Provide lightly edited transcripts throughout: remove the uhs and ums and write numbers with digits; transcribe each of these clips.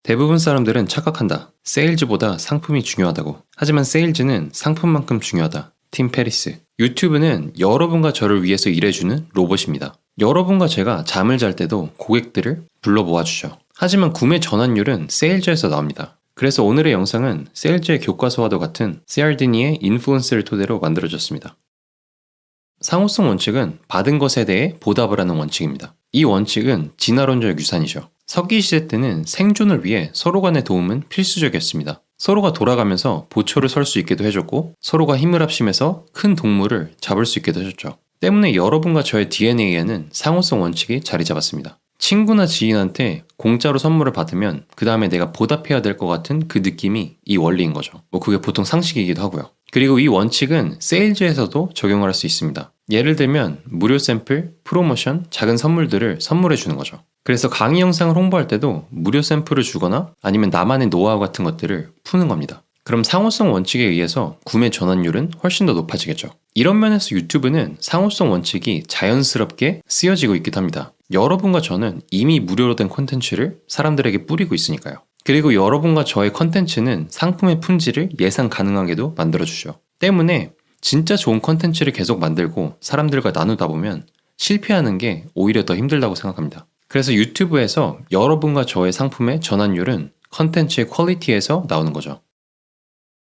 대부분 사람들은 착각한다. 세일즈보다 상품이 중요하다고. 하지만 세일즈는 상품만큼 중요하다. 팀 페리스. 유튜브는 여러분과 저를 위해서 일해주는 로봇입니다. 여러분과 제가 잠을 잘 때도 고객들을 불러 모아주죠. 하지만 구매 전환율은 세일즈에서 나옵니다. 그래서 오늘의 영상은 세일즈의 교과서와도 같은 시알디니의 인플루언스를 토대로 만들어졌습니다. 상호성 원칙은 받은 것에 대해 보답을 하는 원칙입니다. 이 원칙은 진화론적 유산이죠. 석기시대 때는 생존을 위해 서로 간의 도움은 필수적이었습니다. 서로가 돌아가면서 보초를 설 수 있게도 해줬고 서로가 힘을 합심해서 큰 동물을 잡을 수 있게도 해줬죠. 때문에 여러분과 저의 DNA에는 상호성 원칙이 자리 잡았습니다. 친구나 지인한테 공짜로 선물을 받으면 그 다음에 내가 보답해야 될 것 같은 그 느낌이 이 원리인 거죠. 그게 보통 상식이기도 하고요. 그리고 이 원칙은 세일즈에서도 적용을 할 수 있습니다. 예를 들면 무료 샘플, 프로모션, 작은 선물들을 선물해 주는 거죠. 그래서 강의 영상을 홍보할 때도 무료 샘플을 주거나 아니면 나만의 노하우 같은 것들을 푸는 겁니다. 그럼 상호성 원칙에 의해서 구매 전환율은 훨씬 더 높아지겠죠. 이런 면에서 유튜브는 상호성 원칙이 자연스럽게 쓰여지고 있기도 합니다. 여러분과 저는 이미 무료로 된 콘텐츠를 사람들에게 뿌리고 있으니까요. 그리고 여러분과 저의 콘텐츠는 상품의 품질을 예상 가능하게도 만들어주죠. 때문에 진짜 좋은 콘텐츠를 계속 만들고 사람들과 나누다 보면 실패하는 게 오히려 더 힘들다고 생각합니다. 그래서 유튜브에서 여러분과 저의 상품의 전환율은 콘텐츠의 퀄리티에서 나오는 거죠.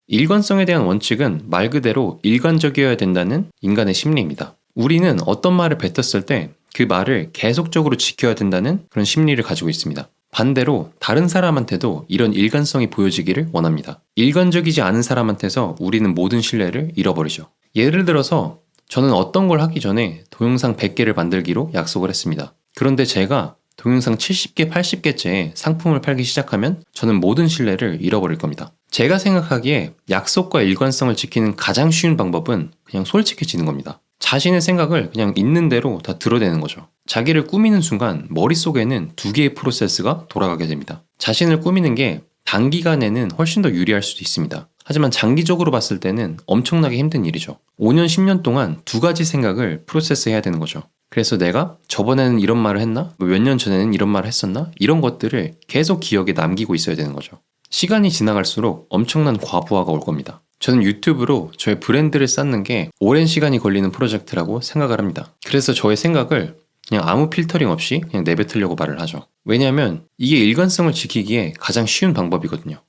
일관성에 대한 원칙은 말 그대로 일관적이어야 된다는 인간의 심리입니다. 우리는 어떤 말을 뱉었을 때 그 말을 계속적으로 지켜야 된다는 그런 심리를 가지고 있습니다. 반대로 다른 사람한테도 이런 일관성이 보여지기를 원합니다. 일관적이지 않은 사람한테서 우리는 모든 신뢰를 잃어버리죠. 예를 들어서 저는 어떤 걸 하기 전에 동영상 100개를 만들기로 약속을 했습니다. 그런데 제가 동영상 70개, 80개째에 상품을 팔기 시작하면 저는 모든 신뢰를 잃어버릴 겁니다. 제가 생각하기에 약속과 일관성을 지키는 가장 쉬운 방법은 그냥 솔직해지는 겁니다. 자신의 생각을 그냥 있는 대로 다 드러내는 거죠. 자기를 꾸미는 순간 머릿속에는 두 개의 프로세스가 돌아가게 됩니다. 자신을 꾸미는 게 단기간에는 훨씬 더 유리할 수도 있습니다. 하지만 장기적으로 봤을 때는 엄청나게 힘든 일이죠. 5년, 10년 동안 두 가지 생각을 프로세스해야 되는 거죠. 그래서 내가 저번에는 이런 말을 했나? 몇 년 전에는 이런 말을 했었나? 이런 것들을 계속 기억에 남기고 있어야 되는 거죠. 시간이 지나갈수록 엄청난 과부하가 올 겁니다. 저는 유튜브로 저의 브랜드를 쌓는 게 오랜 시간이 걸리는 프로젝트라고 생각을 합니다. 그래서 저의 생각을 그냥 아무 필터링 없이 그냥 내뱉으려고 말을 하죠. 왜냐하면 이게 일관성을 지키기에 가장 쉬운 방법이거든요.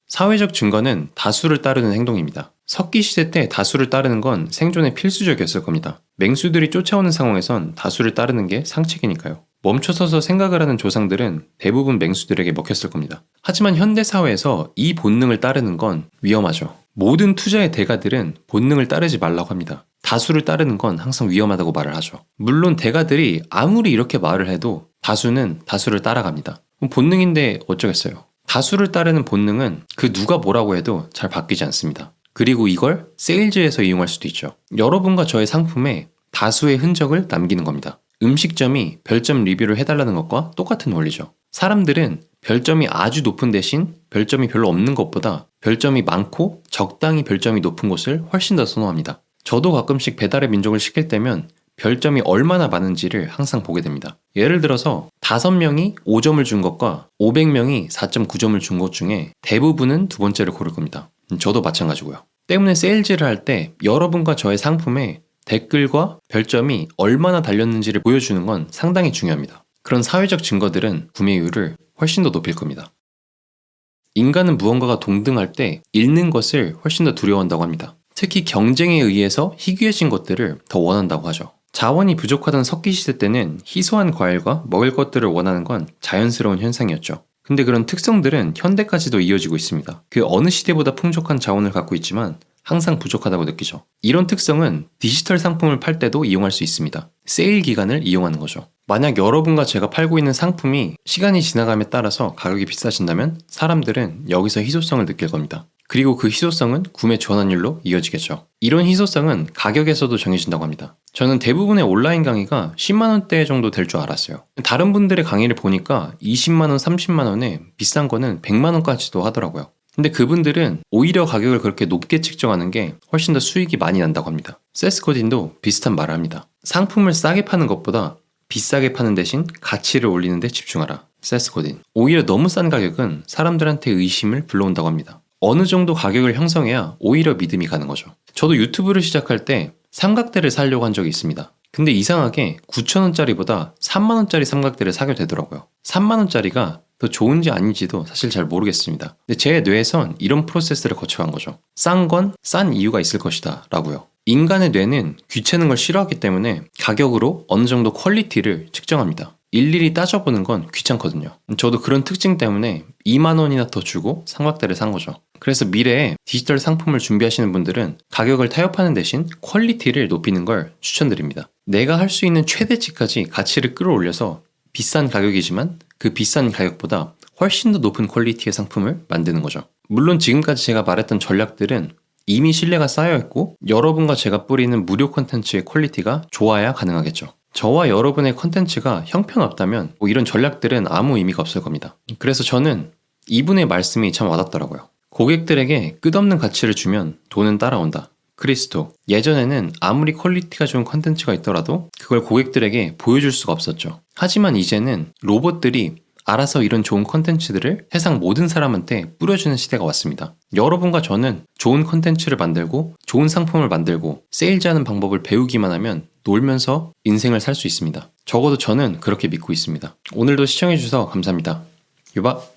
사회적 증거는 다수를 따르는 행동입니다. 석기시대 때 다수를 따르는 건 생존에 필수적이었을 겁니다. 맹수들이 쫓아오는 상황에선 다수를 따르는 게 상책이니까요. 멈춰서서 생각을 하는 조상들은 대부분 맹수들에게 먹혔을 겁니다. 하지만 현대사회에서 이 본능을 따르는 건 위험하죠. 모든 투자의 대가들은 본능을 따르지 말라고 합니다. 다수를 따르는 건 항상 위험하다고 말을 하죠. 물론 대가들이 아무리 이렇게 말을 해도 다수는 다수를 따라갑니다. 본능인데 어쩌겠어요. 다수를 따르는 본능은 그 누가 뭐라고 해도 잘 바뀌지 않습니다. 그리고 이걸 세일즈에서 이용할 수도 있죠. 여러분과 저의 상품에 다수의 흔적을 남기는 겁니다. 음식점이 별점 리뷰를 해달라는 것과 똑같은 원리죠. 사람들은 별점이 아주 높은 대신 별점이 별로 없는 것보다 별점이 많고 적당히 별점이 높은 곳을 훨씬 더 선호합니다. 저도 가끔씩 배달의 민족을 시킬 때면 별점이 얼마나 많은지를 항상 보게 됩니다. 예를 들어서 5명이 5점을 준 것과 500명이 4.9점을 준 것 중에 대부분은 두 번째를 고를 겁니다. 저도 마찬가지고요. 때문에 세일즈를 할 때 여러분과 저의 상품에 댓글과 별점이 얼마나 달렸는지를 보여주는 건 상당히 중요합니다. 그런 사회적 증거들은 구매율을 훨씬 더 높일 겁니다. 인간은 무언가가 동등할 때 잃는 것을 훨씬 더 두려워한다고 합니다. 특히 경쟁에 의해서 희귀해진 것들을 더 원한다고 하죠. 자원이 부족하던 석기시대 때는 희소한 과일과 먹을 것들을 원하는 건 자연스러운 현상이었죠. 근데 그런 특성들은 현대까지도 이어지고 있습니다. 그 어느 시대보다 풍족한 자원을 갖고 있지만 항상 부족하다고 느끼죠. 이런 특성은 디지털 상품을 팔 때도 이용할 수 있습니다. 세일 기간을 이용하는 거죠. 만약 여러분과 제가 팔고 있는 상품이 시간이 지나감에 따라서 가격이 비싸진다면 사람들은 여기서 희소성을 느낄 겁니다. 그리고 그 희소성은 구매 전환율로 이어지겠죠. 이런 희소성은 가격에서도 정해진다고 합니다. 저는 대부분의 온라인 강의가 10만원대 정도 될 줄 알았어요. 다른 분들의 강의를 보니까 20만원, 30만원에 비싼 거는 100만원까지도 하더라고요. 근데 그분들은 오히려 가격을 그렇게 높게 측정하는 게 훨씬 더 수익이 많이 난다고 합니다. 세스코딘도 비슷한 말을 합니다. 상품을 싸게 파는 것보다 비싸게 파는 대신 가치를 올리는 데 집중하라. 세스고딘. 오히려 너무 싼 가격은 사람들한테 의심을 불러온다고 합니다. 어느 정도 가격을 형성해야 오히려 믿음이 가는 거죠. 저도 유튜브를 시작할 때 삼각대를 사려고 한 적이 있습니다. 근데 이상하게 9,000원짜리보다 3만원짜리 삼각대를 사게 되더라고요. 3만원짜리가 더 좋은지 아닌지도 사실 잘 모르겠습니다. 근데 제 뇌에선 이런 프로세스를 거쳐간 거죠. 싼 건 싼 이유가 있을 것이다 라고요. 인간의 뇌는 귀찮은 걸 싫어하기 때문에 가격으로 어느 정도 퀄리티를 측정합니다. 일일이 따져보는 건 귀찮거든요. 저도 그런 특징 때문에 2만 원이나 더 주고 삼각대를 산 거죠. 그래서 미래에 디지털 상품을 준비하시는 분들은 가격을 타협하는 대신 퀄리티를 높이는 걸 추천드립니다. 내가 할 수 있는 최대치까지 가치를 끌어올려서 비싼 가격이지만 그 비싼 가격보다 훨씬 더 높은 퀄리티의 상품을 만드는 거죠. 물론 지금까지 제가 말했던 전략들은 이미 신뢰가 쌓여있고 여러분과 제가 뿌리는 무료 콘텐츠의 퀄리티가 좋아야 가능하겠죠. 저와 여러분의 콘텐츠가 형편없다면 이런 전략들은 아무 의미가 없을 겁니다. 그래서 저는 이분의 말씀이 참 와닿더라고요. 고객들에게 끝없는 가치를 주면 돈은 따라온다. 크리스토. 예전에는 아무리 퀄리티가 좋은 콘텐츠가 있더라도 그걸 고객들에게 보여줄 수가 없었죠. 하지만 이제는 로봇들이 알아서 이런 좋은 콘텐츠들을 세상 모든 사람한테 뿌려주는 시대가 왔습니다. 여러분과 저는 좋은 콘텐츠를 만들고 좋은 상품을 만들고 세일즈하는 방법을 배우기만 하면 놀면서 인생을 살 수 있습니다. 적어도 저는 그렇게 믿고 있습니다. 오늘도 시청해주셔서 감사합니다. 유바.